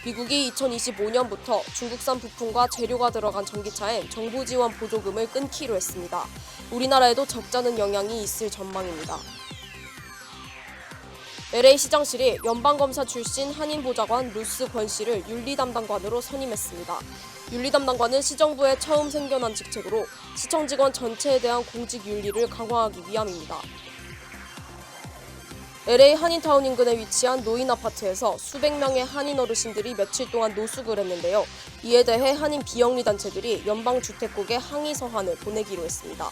미국이 2025년부터 중국산 부품과 재료가 들어간 전기차엔 정부 지원 보조금을 끊기로 했습니다. 우리나라에도 적잖은 영향이 있을 전망입니다. LA 시장실이 연방검사 출신 한인 보좌관 루스 권 씨를 윤리담당관으로 선임했습니다. 윤리담당관은 시정부에 처음 생겨난 직책으로 시청 직원 전체에 대한 공직 윤리를 강화하기 위함입니다. LA 한인타운 인근에 위치한 노인 아파트에서 수백 명의 한인 어르신들이 며칠 동안 노숙을 했는데요. 이에 대해 한인 비영리 단체들이 연방주택국에 항의 서한을 보내기로 했습니다.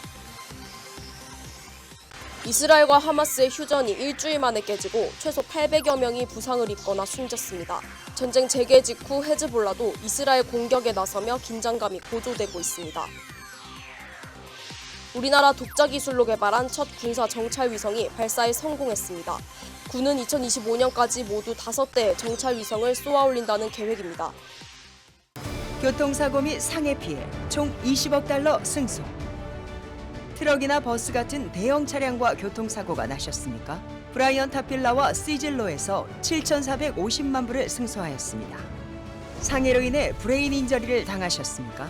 이스라엘과 하마스의 휴전이 일주일 만에 깨지고 최소 800여 명이 부상을 입거나 숨졌습니다. 전쟁 재개 직후 헤즈볼라도 이스라엘 공격에 나서며 긴장감이 고조되고 있습니다. 우리나라 독자 기술로 개발한 첫 군사 정찰 위성이 발사에 성공했습니다. 군은 2025년까지 모두 5대의 정찰 위성을 쏘아 올린다는 계획입니다. 교통사고 및 상해 피해 총 20억 달러 승소. 트럭이나 버스 같은 대형 차량과 교통사고가 나셨습니까? 브라이언 타필라와 시즐로에서 7,450만 불을 승소하였습니다. 상해로 인해 브레인 인저리를 당하셨습니까?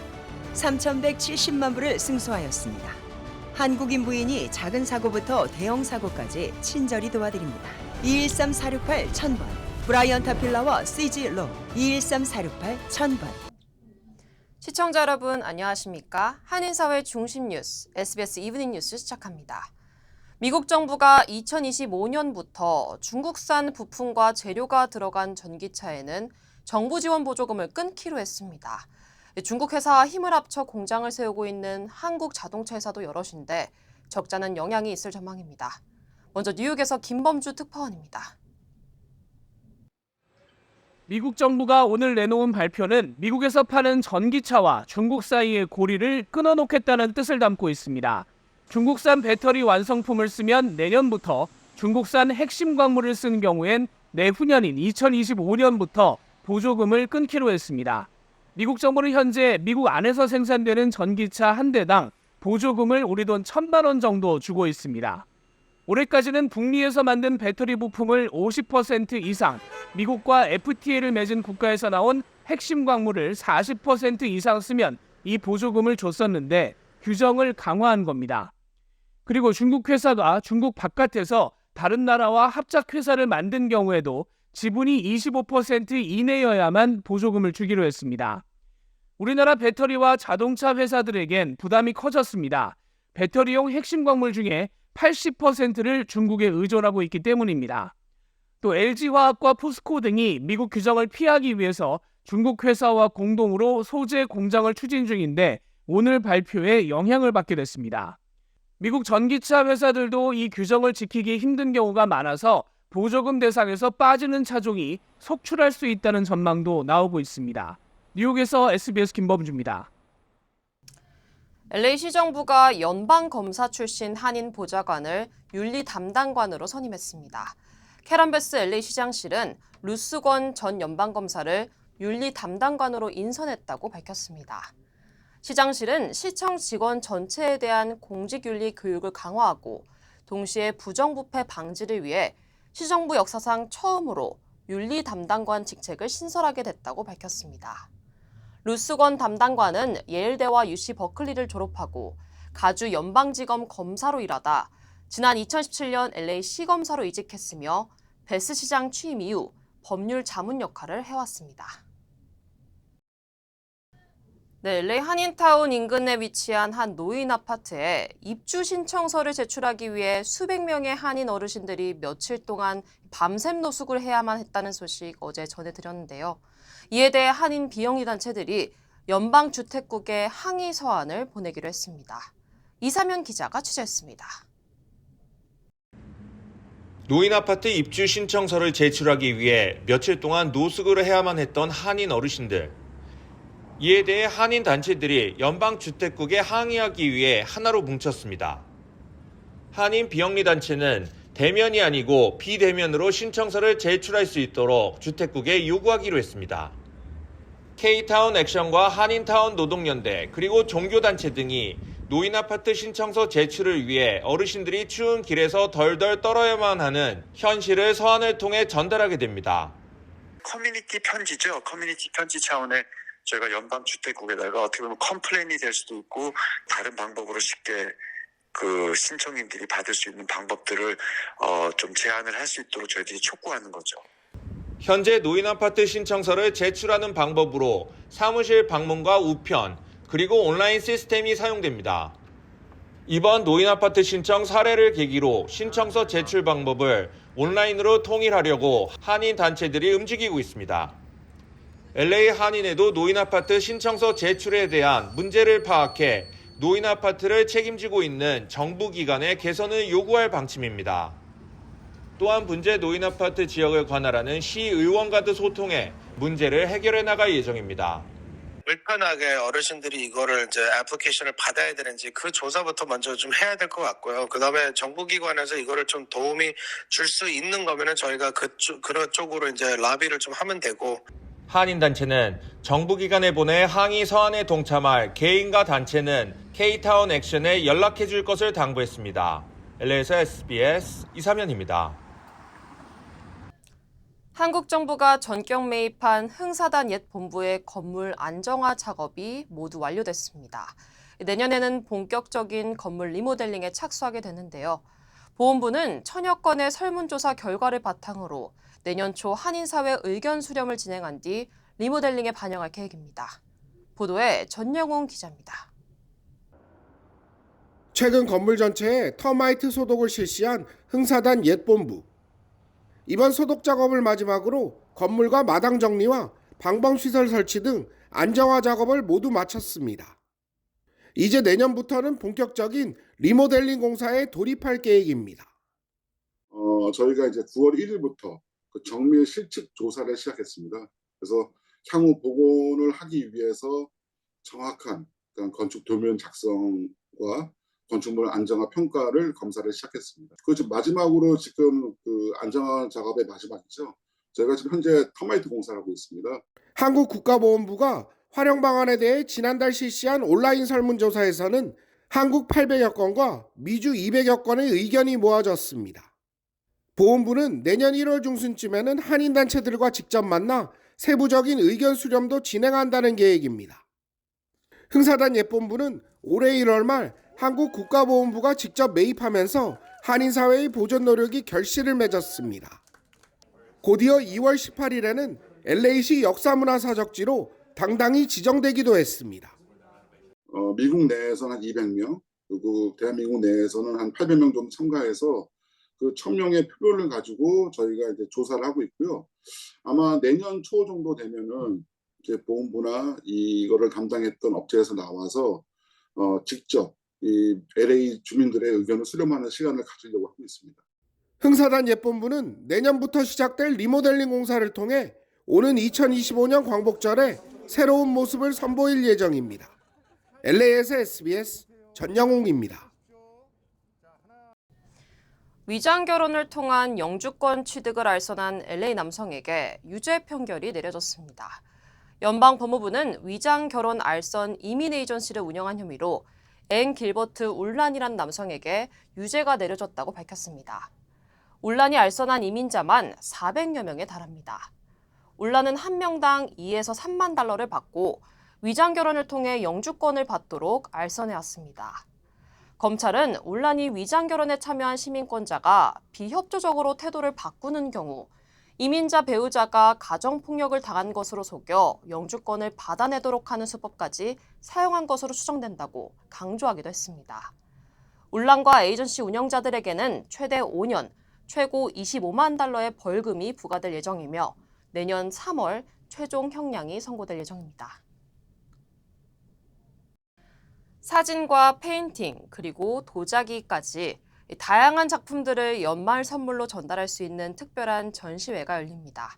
3,170만 불을 승소하였습니다. 한국인 부인이 작은 사고부터 대형 사고까지 친절히 도와드립니다. 213-468-1000번 브라이언 타필라와 시즐로 213-468-1000번. 시청자 여러분 안녕하십니까? 한인사회 중심 뉴스 SBS 이브닝 뉴스 시작합니다. 미국 정부가 2025년부터 중국산 부품과 재료가 들어간 전기차에는 정부 지원 보조금을 끊기로 했습니다. 중국 회사와 힘을 합쳐 공장을 세우고 있는 한국 자동차 회사도 여럿인데 적잖은 영향이 있을 전망입니다. 먼저 뉴욕에서 김범주 특파원입니다. 미국 정부가 오늘 내놓은 발표는 미국에서 파는 전기차와 중국 사이의 고리를 끊어놓겠다는 뜻을 담고 있습니다. 중국산 배터리 완성품을 쓰면 내년부터 중국산 핵심 광물을 쓴 경우엔 내후년인 2025년부터 보조금을 끊기로 했습니다. 미국 정부는 현재 미국 안에서 생산되는 전기차 한 대당 보조금을 우리 돈 1,000만 원 정도 주고 있습니다. 올해까지는 북미에서 만든 배터리 부품을 50% 이상, 미국과 FTA를 맺은 국가에서 나온 핵심 광물을 40% 이상 쓰면 이 보조금을 줬었는데 규정을 강화한 겁니다. 그리고 중국 회사가 중국 바깥에서 다른 나라와 합작 회사를 만든 경우에도 지분이 25% 이내여야만 보조금을 주기로 했습니다. 우리나라 배터리와 자동차 회사들에겐 부담이 커졌습니다. 배터리용 핵심 광물 중에 80%를 중국에 의존하고 있기 때문입니다. 또 LG화학과 포스코 등이 미국 규정을 피하기 위해서 중국 회사와 공동으로 소재 공장을 추진 중인데 오늘 발표에 영향을 받게 됐습니다. 미국 전기차 회사들도 이 규정을 지키기 힘든 경우가 많아서 보조금 대상에서 빠지는 차종이 속출할 수 있다는 전망도 나오고 있습니다. 뉴욕에서 SBS 김범주입니다. LA 시정부가 연방검사 출신 한인 보좌관을 윤리 담당관으로 선임했습니다. 캐런 베스 LA 시장실은 루스 권 전 연방검사를 윤리 담당관으로 인선했다고 밝혔습니다. 시장실은 시청 직원 전체에 대한 공직윤리 교육을 강화하고 동시에 부정부패 방지를 위해 시정부 역사상 처음으로 윤리 담당관 직책을 신설하게 됐다고 밝혔습니다. 루스건 담당관은 예일대와 UC 버클리를 졸업하고 가주 연방지검 검사로 일하다 지난 2017년 LA 시검사로 이직했으며 베스 시장 취임 이후 법률 자문 역할을 해왔습니다. 네, LA 한인타운 인근에 위치한 한 노인 아파트에 입주 신청서를 제출하기 위해 수백 명의 한인 어르신들이 며칠 동안 밤샘 노숙을 해야만 했다는 소식 어제 전해드렸는데요. 이에 대해 한인 비영리 단체들이 연방주택국에 항의 서한을 보내기로 했습니다. 이사면 기자가 취재했습니다. 노인 아파트 입주 신청서를 제출하기 위해 며칠 동안 노숙을 해야만 했던 한인 어르신들. 이에 대해 한인 단체들이 연방주택국에 항의하기 위해 하나로 뭉쳤습니다. 한인 비영리 단체는 대면이 아니고 비대면으로 신청서를 제출할 수 있도록 주택국에 요구하기로 했습니다. K타운 액션과 한인타운 노동연대 그리고 종교단체 등이 노인 아파트 신청서 제출을 위해 어르신들이 추운 길에서 덜덜 떨어야만 하는 현실을 서한을 통해 전달하게 됩니다. 커뮤니티 편지죠. 커뮤니티 편지 차원의 저희가 연방주택국에다가 어떻게 보면 컴플레인이 될 수도 있고 다른 방법으로 쉽게 그 신청인들이 받을 수 있는 방법들을 좀 제안을 할 수 있도록 저희들이 촉구하는 거죠. 현재 노인 아파트 신청서를 제출하는 방법으로 사무실 방문과 우편, 그리고 온라인 시스템이 사용됩니다. 이번 노인 아파트 신청 사례를 계기로 신청서 제출 방법을 온라인으로 통일하려고 한인 단체들이 움직이고 있습니다. LA 한인회도 노인 아파트 신청서 제출에 대한 문제를 파악해 노인 아파트를 책임지고 있는 정부 기관의 개선을 요구할 방침입니다. 또한 분재 노인 아파트 지역을 관할하는 시의원과도 소통해 문제를 해결해 나갈 예정입니다. 불편하게 어르신들이 이거를 이제 애플리케이션을 받아야 되는지 그 조사부터 먼저 좀 해야 될 것 같고요. 그다음에 정부기관에서 이거를 좀 도움이 줄 수 있는 거면은 저희가 그런 쪽으로 이제 라비를 좀 하면 되고. 한인단체는 정부기관에 보내 항의 서한에 동참할 개인과 단체는 K-타운 액션에 연락해 줄 것을 당부했습니다. LA에서 SBS 이사면입니다. 한국 정부가 전격 매입한 흥사단 옛 본부의 건물 안정화 작업이 모두 완료됐습니다. 내년에는 본격적인 건물 리모델링에 착수하게 되는데요. 보훈부는 천여 건의 설문조사 결과를 바탕으로 내년 초 한인사회 의견 수렴을 진행한 뒤 리모델링에 반영할 계획입니다. 보도에 전영웅 기자입니다. 최근 건물 전체에 터마이트 소독을 실시한 흥사단 옛 본부. 이번 소독 작업을 마지막으로 건물과 마당 정리와 방범시설 설치 등 안정화 작업을 모두 마쳤습니다. 이제 내년부터는 본격적인 리모델링 공사에 돌입할 계획입니다. 저희가 이제 9월 1일부터 그 정밀 실측 조사를 시작했습니다. 그래서 향후 복원을 하기 위해서 정확한 건축 도면 작성과 건축물 안정화 평가를 검사를 시작했습니다. 그 지금 마지막으로 지금 그 안정화 작업의 마지막이죠. 저희가 지금 현재 터마이트 공사를 하고 있습니다. 한국국가보훈부가 활용 방안에 대해 지난달 실시한 온라인 설문조사에서는 한국 800여 건과 미주 200여 건의 의견이 모아졌습니다. 보훈부는 내년 1월 중순쯤에는 한인단체들과 직접 만나 세부적인 의견 수렴도 진행한다는 계획입니다. 흥사단 옛본부는 올해 1월 말 한국 국가보훈부가 직접 매입하면서 한인사회의 보존 노력이 결실을 맺었습니다. 곧이어 2월 18일에는 LA시 역사문화사적지로 당당히 지정되기도 했습니다. 미국 내에서는 한 200명, 그리고 대한민국 내에서는 한 800명 정도 참가해서 그 1000명의 표를 가지고 저희가 이제 조사를 하고 있고요. 아마 내년 초 정도 되면은 이제 보훈부나 이거를 담당했던 업체에서 나와서 직접 이 LA 주민들의 의견을 수렴하는 시간을 가지려고 하고 있습니다. 흥사단 옛본부는 내년부터 시작될 리모델링 공사를 통해 오는 2025년 광복절에 새로운 모습을 선보일 예정입니다. LA에서 SBS 전영웅입니다. 위장 결혼을 통한 영주권 취득을 알선한 LA 남성에게 유죄 판결이 내려졌습니다. 연방법무부는 위장 결혼 알선 이민 에이전시를 운영한 혐의로 앤 길버트 울란이란 남성에게 유죄가 내려졌다고 밝혔습니다. 울란이 알선한 이민자만 400여 명에 달합니다. 울란은 한 명당 2에서 3만 달러를 받고 위장 결혼을 통해 영주권을 받도록 알선해왔습니다. 검찰은 울란이 위장 결혼에 참여한 시민권자가 비협조적으로 태도를 바꾸는 경우 이민자 배우자가 가정폭력을 당한 것으로 속여 영주권을 받아내도록 하는 수법까지 사용한 것으로 추정된다고 강조하기도 했습니다. 울란과 에이전시 운영자들에게는 최대 5년, 최고 25만 달러의 벌금이 부과될 예정이며 내년 3월 최종 형량이 선고될 예정입니다. 사진과 페인팅, 그리고 도자기까지 다양한 작품들을 연말 선물로 전달할 수 있는 특별한 전시회가 열립니다.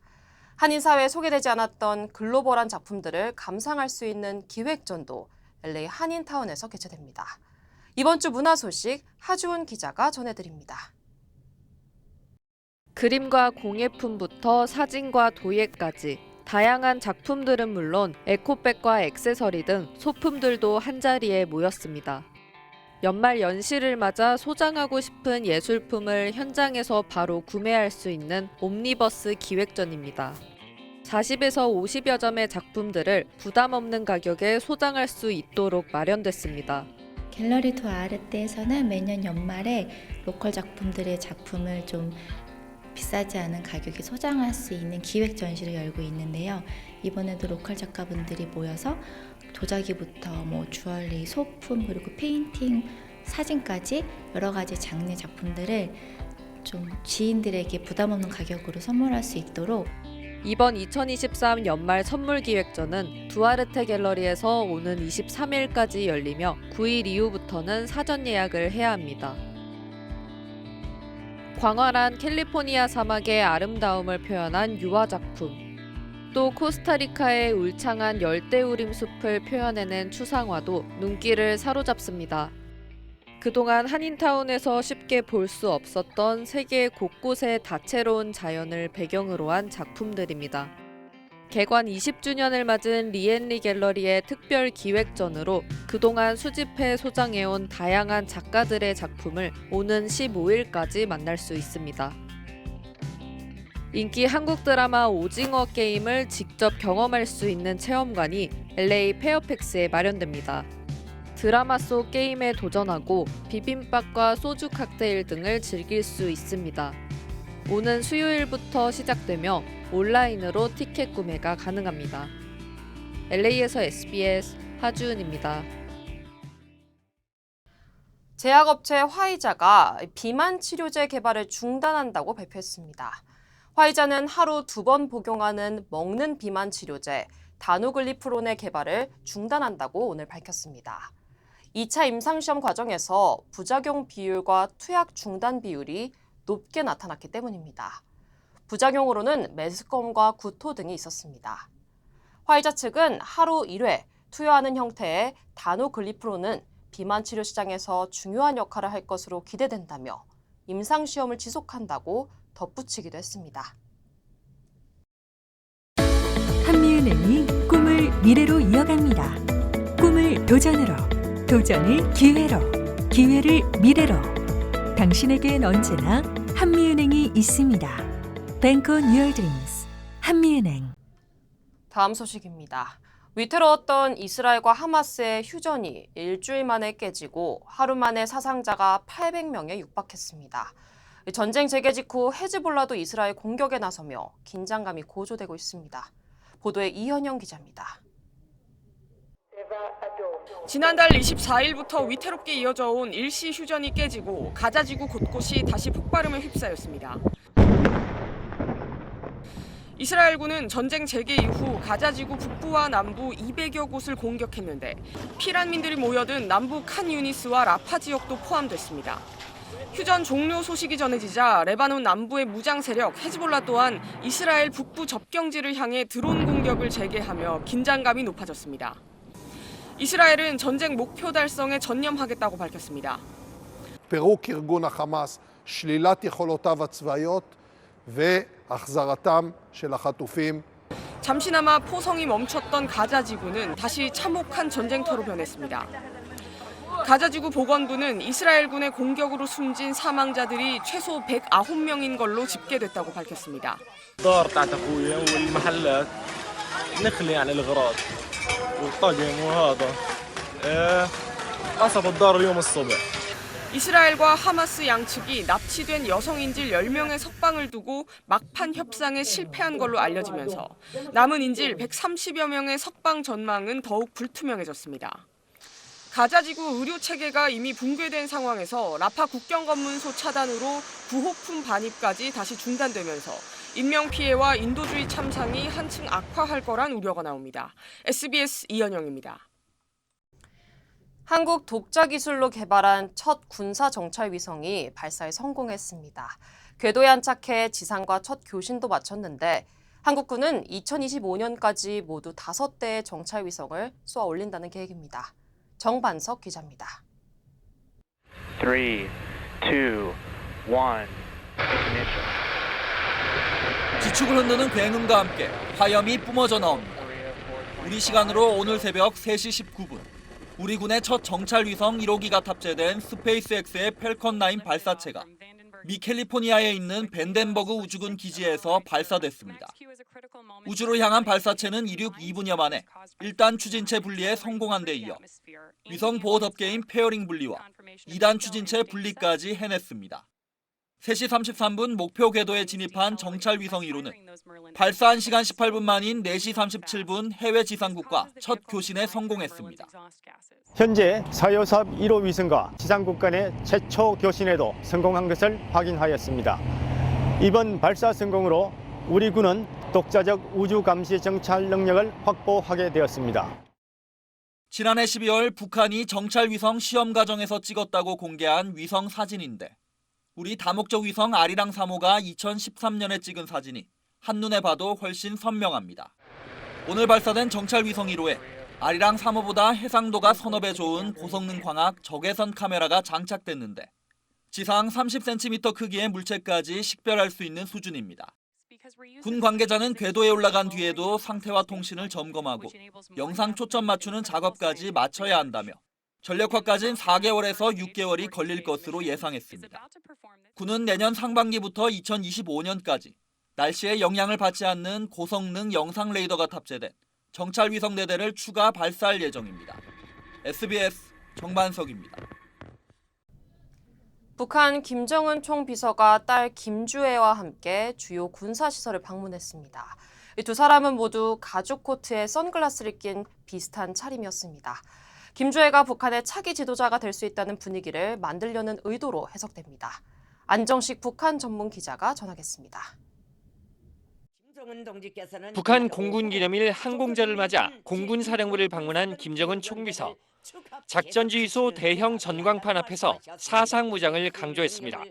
한인사회에 소개되지 않았던 글로벌한 작품들을 감상할 수 있는 기획전도 LA 한인타운에서 개최됩니다. 이번 주 문화 소식 하주은 기자가 전해드립니다. 그림과 공예품부터 사진과 도예까지 다양한 작품들은 물론 에코백과 액세서리 등 소품들도 한자리에 모였습니다. 연말 연시를 맞아 소장하고 싶은 예술품을 현장에서 바로 구매할 수 있는 옴니버스 기획전입니다. 40에서 50여 점의 작품들을 부담 없는 가격에 소장할 수 있도록 마련됐습니다. 갤러리 두 아르테에서는 매년 연말에 로컬 작품들의 작품을 좀 비싸지 않은 가격에 소장할 수 있는 기획 전시를 열고 있는데요. 이번에도 로컬 작가분들이 모여서 도자기부터 주얼리, 소품, 그리고 페인팅, 사진까지 여러 가지 장르 작품들을 좀 지인들에게 부담 없는 가격으로 선물할 수 있도록 이번 2023 연말 선물 기획전은 두아르테 갤러리에서 오는 23일까지 열리며 9일 이후부터는 사전 예약을 해야 합니다. 광활한 캘리포니아 사막의 아름다움을 표현한 유화 작품, 또 코스타리카의 울창한 열대우림 숲을 표현해낸 추상화도 눈길을 사로잡습니다. 그동안 한인타운에서 쉽게 볼 수 없었던 세계 곳곳의 다채로운 자연을 배경으로 한 작품들입니다. 개관 20주년을 맞은 리앤리 갤러리의 특별 기획전으로 그동안 수집해 소장해온 다양한 작가들의 작품을 오는 15일까지 만날 수 있습니다. 인기 한국 드라마 오징어 게임을 직접 경험할 수 있는 체험관이 LA 페어팩스에 마련됩니다. 드라마 속 게임에 도전하고 비빔밥과 소주 칵테일 등을 즐길 수 있습니다. 오는 수요일부터 시작되며 온라인으로 티켓 구매가 가능합니다. LA에서 SBS 하주은입니다. 제약업체 화이자가 비만 치료제 개발을 중단한다고 발표했습니다. 화이자는 하루 2번 복용하는 먹는 비만 치료제 다누글리프론의 개발을 중단한다고 오늘 밝혔습니다. 2차 임상시험 과정에서 부작용 비율과 투약 중단 비율이 높게 나타났기 때문입니다. 부작용으로는 메스꺼움과 구토 등이 있었습니다. 화이자 측은 하루 1회 투여하는 형태의 다누글리프론은 비만 치료 시장에서 중요한 역할을 할 것으로 기대된다며 임상시험을 지속한다고 덧붙이기도 했습니다. 한미은행이 꿈을 미래로 이어갑니다. 꿈을 도전으로, 도전을 기회로, 기회를 미래로. 당신에겐 언제나 한미은행이 있습니다. Bank on your dreams. 한미은행. 다음 소식입니다. 위태로웠던 이스라엘과 하마스의 휴전이 일주일 만에 깨지고 하루 만에 사상자가 800명에 육박했습니다. 전쟁 재개 직후 헤즈볼라도 이스라엘 공격에 나서며 긴장감이 고조되고 있습니다. 보도에 이현영 기자입니다. 지난달 24일부터 위태롭게 이어져 온 일시 휴전이 깨지고 가자 지구 곳곳이 다시 폭발음에 휩싸였습니다. 이스라엘군은 전쟁 재개 이후 가자 지구 북부와 남부 200여 곳을 공격했는데 피난민들이 모여든 남부 칸 유니스와 라파 지역도 포함됐습니다. 휴전 종료 소식이 전해지자 레바논 남부의 무장 세력 헤즈볼라 또한 이스라엘 북부 접경지를 향해 드론 공격을 재개하며 긴장감이 높아졌습니다. 이스라엘은 전쟁 목표 달성에 전념하겠다고 밝혔습니다. פירוק ארגון החמאס, שלילת יכולותיו הצבאיות והחזרתם של החטופים. 잠시나마 포성이 멈췄던 가자 지구는 다시 참혹한 전쟁터로 변했습니다. 가자 지구 보건부는 이스라엘군의 공격으로 숨진 사망자들이 최소 109명인 걸로 집계됐다고 밝혔습니다. 이스라엘과 하마스 양측이 납치된 여성인질 10명의 석방을 두고 막판 협상에 실패한 걸로 알려지면서 남은 인질 130여 명의 석방 전망은 더욱 불투명해졌습니다. 가자지구 의료체계가 이미 붕괴된 상황에서 라파 국경검문소 차단으로 구호품 반입까지 다시 중단되면서 인명피해와 인도주의 참상이 한층 악화할 거란 우려가 나옵니다. SBS 이현영입니다. 한국 독자 기술로 개발한 첫 군사 정찰 위성이 발사에 성공했습니다. 궤도에 안착해 지상과 첫 교신도 마쳤는데 한국군은 2025년까지 모두 5대의 정찰 위성을 쏘아 올린다는 계획입니다. 정반석 기자입니다. 3, 2, 1, ignition. 지축을 흔드는 굉음과 함께 화염이 뿜어져 나옵니다. 우리 시간으로 오늘 새벽 3시 19분, 우리 군의 첫 정찰 위성 1호기가 탑재된 스페이스X의 펠컨 9 발사체가 미 캘리포니아에 있는 벤덴버그 우주군 기지에서 발사됐습니다. 우주로 향한 발사체는 이륙 2분여 만에 1단 추진체 분리에 성공한 데 이어 위성 보호 덮개인 페어링 분리와 2단 추진체 분리까지 해냈습니다. 3시 33분 목표 궤도에 진입한 정찰 위성 1호는 발사 1시간 18분 만인 4시 37분 해외 지상국과 첫 교신에 성공했습니다. 현재 서요섭 1호 위성과 지상국 간의 최초 교신에도 성공한 것을 확인하였습니다. 이번 발사 성공으로 우리 군은 독자적 우주 감시 정찰 능력을 확보하게 되었습니다. 지난해 12월 북한이 정찰 위성 시험 과정에서 찍었다고 공개한 위성 사진인데 우리 다목적 위성 아리랑 3호가 2013년에 찍은 사진이 한눈에 봐도 훨씬 선명합니다. 오늘 발사된 정찰 위성 1호에 아리랑 3호보다 해상도가 서너 배 좋은 고성능 광학 적외선 카메라가 장착됐는데 지상 30cm 크기의 물체까지 식별할 수 있는 수준입니다. 군 관계자는 궤도에 올라간 뒤에도 상태와 통신을 점검하고 영상 초점 맞추는 작업까지 마쳐야 한다며 전력화까지는 4개월에서 6개월이 걸릴 것으로 예상했습니다. 군은 내년 상반기부터 2025년까지 날씨에 영향을 받지 않는 고성능 영상 레이더가 탑재된 정찰 위성 4대를 추가 발사할 예정입니다. SBS 정만석입니다. 북한 김정은 총비서가 딸 김주애와 함께 주요 군사시설을 방문했습니다. 이 두 사람은 모두 가죽 코트에 선글라스를 낀 비슷한 차림이었습니다. 김주애가 북한의 차기 지도자가 될 수 있다는 분위기를 만들려는 의도로 해석됩니다. 안정식 북한 전문 기자가 전하겠습니다. 북한 공군기념일 항공절을 맞아 공군사령부를 방문한 김정은 총비서. 작전지휘소 대형 전광판 앞에서 사상무장을 강조했습니다.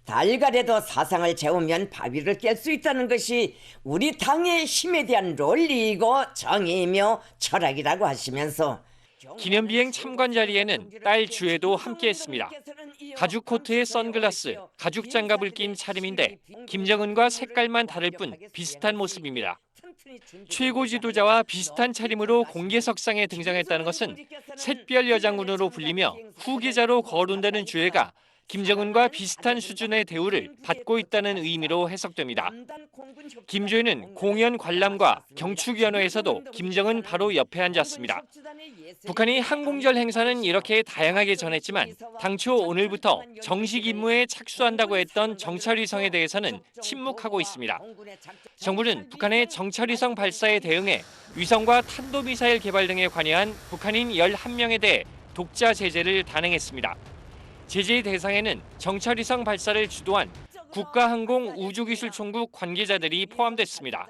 달걀에도 사상을 재우면 바위를 깰 수 있다는 것이 우리 당의 힘에 대한 논리이고 정의이며 철학이라고 하시면서 기념비행 참관 자리에는 딸 주애도 함께했습니다. 가죽 코트에 선글라스, 가죽 장갑을 낀 차림인데 김정은과 색깔만 다를 뿐 비슷한 모습입니다. 최고 지도자와 비슷한 차림으로 공개석상에 등장했다는 것은 샛별 여장군으로 불리며 후계자로 거론되는 주애가 김정은과 비슷한 수준의 대우를 받고 있다는 의미로 해석됩니다. 김주애는 공연 관람과 경축연회에서도 김정은 바로 옆에 앉았습니다. 북한이 항공절 행사는 이렇게 다양하게 전했지만 당초 오늘부터 정식 임무에 착수한다고 했던 정찰위성에 대해서는 침묵하고 있습니다. 정부는 북한의 정찰위성 발사에 대응해 위성과 탄도미사일 개발 등에 관여한 북한인 11명에 대해 독자 제재를 단행했습니다. 제재 대상에는 정찰위성 발사를 주도한 국가항공우주기술총국 관계자들이 포함됐습니다.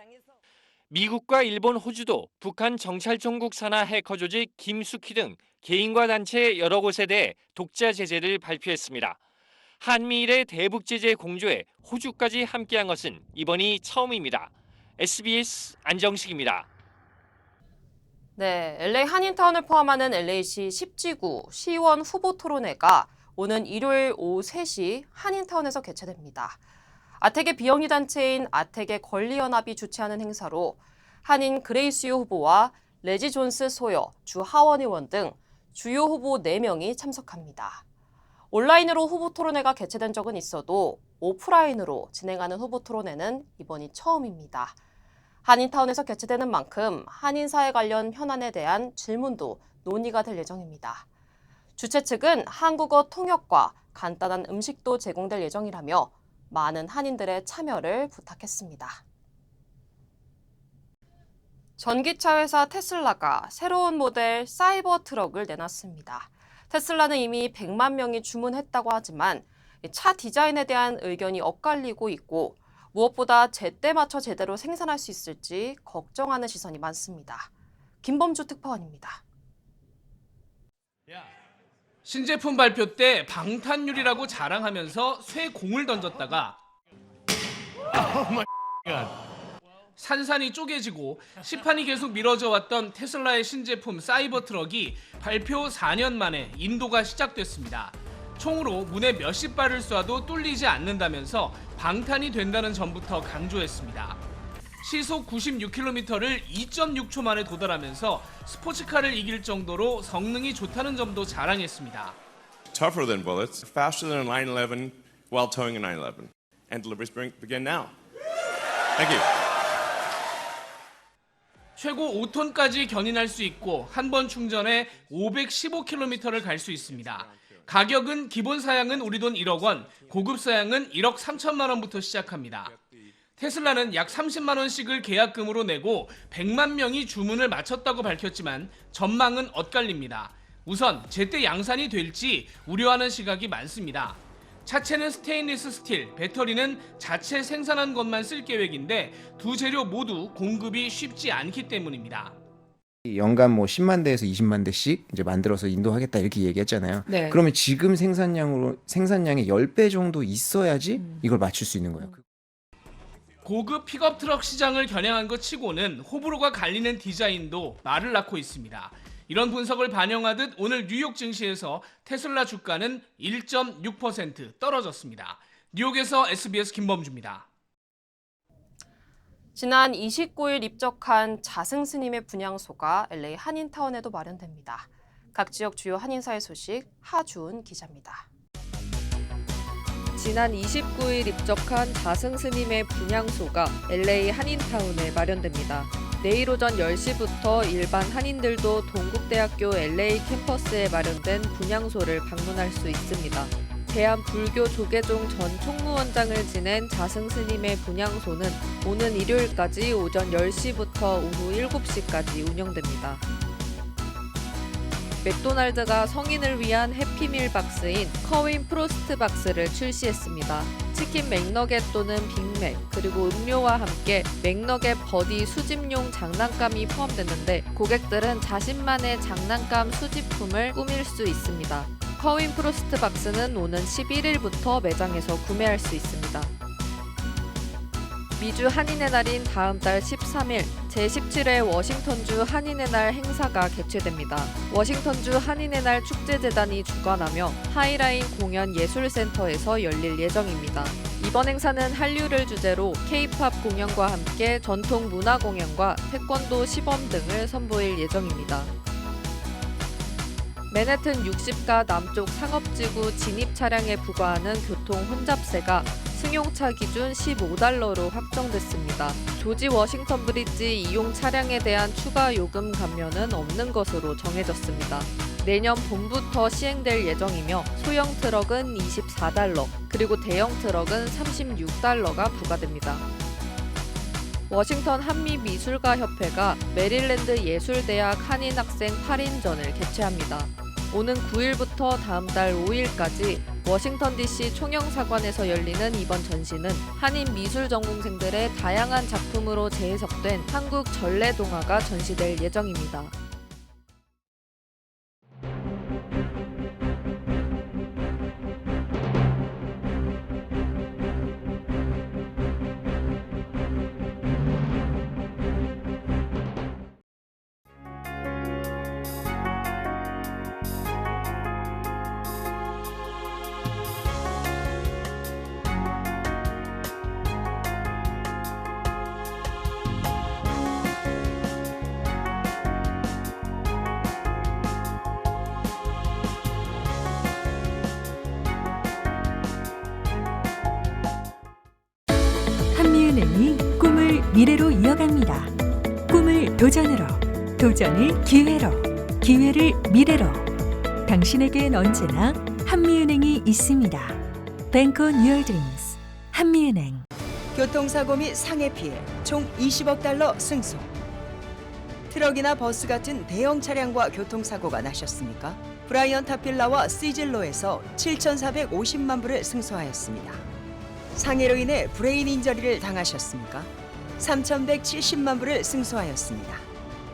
미국과 일본, 호주도 북한 정찰총국 산하 해커 조직 김숙희 등 개인과 단체 여러 곳에 대해 독자 제재를 발표했습니다. 한미일의 대북 제재 공조에 호주까지 함께한 것은 이번이 처음입니다. SBS 안정식입니다. 네, LA 한인타운을 포함하는 LA시 10지구 시의원 후보 토론회가 오는 일요일 오후 3시 한인타운에서 개최됩니다. 아텍의 비영리 단체인 아텍의 권리연합이 주최하는 행사로 한인 그레이스유 후보와 레지 존스 소여, 주 하원 의원 등 주요 후보 4명이 참석합니다. 온라인으로 후보 토론회가 개최된 적은 있어도 오프라인으로 진행하는 후보 토론회는 이번이 처음입니다. 한인타운에서 개최되는 만큼 한인사회 관련 현안에 대한 질문도 논의가 될 예정입니다. 주최 측은 한국어 통역과 간단한 음식도 제공될 예정이라며 많은 한인들의 참여를 부탁했습니다. 전기차 회사 테슬라가 새로운 모델 사이버 트럭을 내놨습니다. 테슬라는 이미 100만 명이 주문했다고 하지만 차 디자인에 대한 의견이 엇갈리고 있고 무엇보다 제때 맞춰 제대로 생산할 수 있을지 걱정하는 시선이 많습니다. 김범주 특파원입니다. 신제품 발표 때 방탄유리라고 자랑하면서 쇠 공을 던졌다가 산산이 쪼개지고 시판이 계속 미뤄져 왔던 테슬라의 신제품 사이버 트럭이 발표 4년 만에 인도가 시작됐습니다. 총으로 문에 몇십 발을 쏴도 뚫리지 않는다면서 방탄이 된다는 점부터 강조했습니다. 시속 96km를 2.6초 만에 도달하면서 스포츠카를 이길 정도로 성능이 좋다는 점도 자랑했습니다. Tougher than bullets, faster than a 911 while towing a 911. And deliveries begin now. Thank you. 최고 5톤까지 견인할 수 있고 한 번 충전에 515km를 갈 수 있습니다. 가격은 기본 사양은 우리 돈 1억 원, 고급 사양은 1억 3천만 원부터 시작합니다. 테슬라는 약 30만 원씩을 계약금으로 내고 100만 명이 주문을 마쳤다고 밝혔지만 전망은 엇갈립니다. 우선 제때 양산이 될지 우려하는 시각이 많습니다. 차체는 스테인리스 스틸, 배터리는 자체 생산한 것만 쓸 계획인데 두 재료 모두 공급이 쉽지 않기 때문입니다. 연간 뭐 10만 대에서 20만 대씩 이제 만들어서 인도하겠다 이렇게 얘기했잖아요. 네. 그러면 지금 생산량의 10배 정도 있어야지 이걸 맞출 수 있는 거예요. 고급 픽업 트럭 시장을 겨냥한 것 치고는 호불호가 갈리는 디자인도 말을 낳고 있습니다. 이런 분석을 반영하듯 오늘 뉴욕 증시에서 테슬라 주가는 1.6% 떨어졌습니다. 뉴욕에서 SBS 김범주입니다. 지난 29일 입적한 자승스님의 분향소가 LA 한인타운에도 마련됩니다. 각 지역 주요 한인사의 소식 하주은 기자입니다. 지난 29일 입적한 자승스님의 분향소가 LA 한인타운에 마련됩니다. 내일 오전 10시부터 일반 한인들도 동국대학교 LA 캠퍼스에 마련된 분향소를 방문할 수 있습니다. 대한불교조계종 전 총무원장을 지낸 자승스님의 분향소는 오는 일요일까지 오전 10시부터 오후 7시까지 운영됩니다. 맥도날드가 성인을 위한 해피밀 박스인 커윈 프로스트 박스를 출시했습니다. 치킨 맥너겟 또는 빅맥, 그리고 음료와 함께 맥너겟 버디 수집용 장난감이 포함됐는데 고객들은 자신만의 장난감 수집품을 꾸밀 수 있습니다. 커윈 프로스트 박스는 오는 11일부터 매장에서 구매할 수 있습니다. 미주 한인의 날인 다음 달 13일 제17회 워싱턴주 한인의 날 행사가 개최됩니다. 워싱턴주 한인의 날 축제재단이 주관하며 하이라인 공연예술센터에서 열릴 예정입니다. 이번 행사는 한류를 주제로 K-팝 공연과 함께 전통 문화 공연과 태권도 시범 등을 선보일 예정입니다. 맨해튼 60가 남쪽 상업지구 진입 차량에 부과하는 교통 혼잡세가 승용차 기준 $15로 확정됐습니다. 조지 워싱턴 브리지 이용 차량에 대한 추가 요금 감면은 없는 것으로 정해졌습니다. 내년 봄부터 시행될 예정이며 소형 트럭은 $24, 그리고 대형 트럭은 $36가 부과됩니다. 워싱턴 한미미술가협회가 메릴랜드 예술대학 한인학생 8인전을 개최합니다. 오는 9일부터 다음 달 5일까지 워싱턴 DC 총영사관에서 열리는 이번 전시는 한인 미술 전공생들의 다양한 작품으로 재해석된 한국 전래 동화가 전시될 예정입니다. 한미은행이 꿈을 미래로 이어갑니다. 꿈을 도전으로, 도전을 기회로, 기회를 미래로. 당신에겐 언제나 한미은행이 있습니다. Bank on your dreams. 한미은행. 교통사고 및 상해 피해 총 20억 달러 승소. 트럭이나 버스 같은 대형 차량과 교통사고가 나셨습니까? 브라이언 타필라와 시즐로에서 7,450만 불을 승소하였습니다. 상해로 인해 브레인 인저리를 당하셨습니까? 3,170만 불을 승소하였습니다.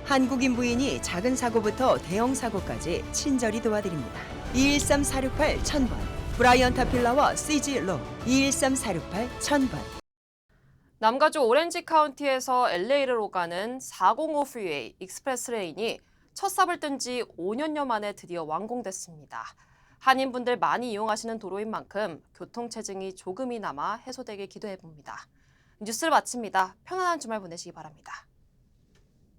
한국인 부인이 작은 사고부터 대형 사고까지 친절히 도와드립니다. 213-468-1000번 브라이언 타필라와 시즐로 213-468-1000번. 남가주 오렌지 카운티에서 LA로 가는 405 프리웨이 익스프레스 레인이 첫 삽을 뜬 지 5년여 만에 드디어 완공됐습니다. 한인분들 많이 이용하시는 도로인 만큼 교통체증이 조금이나마 해소되길 기도해봅니다. 뉴스를 마칩니다. 편안한 주말 보내시기 바랍니다.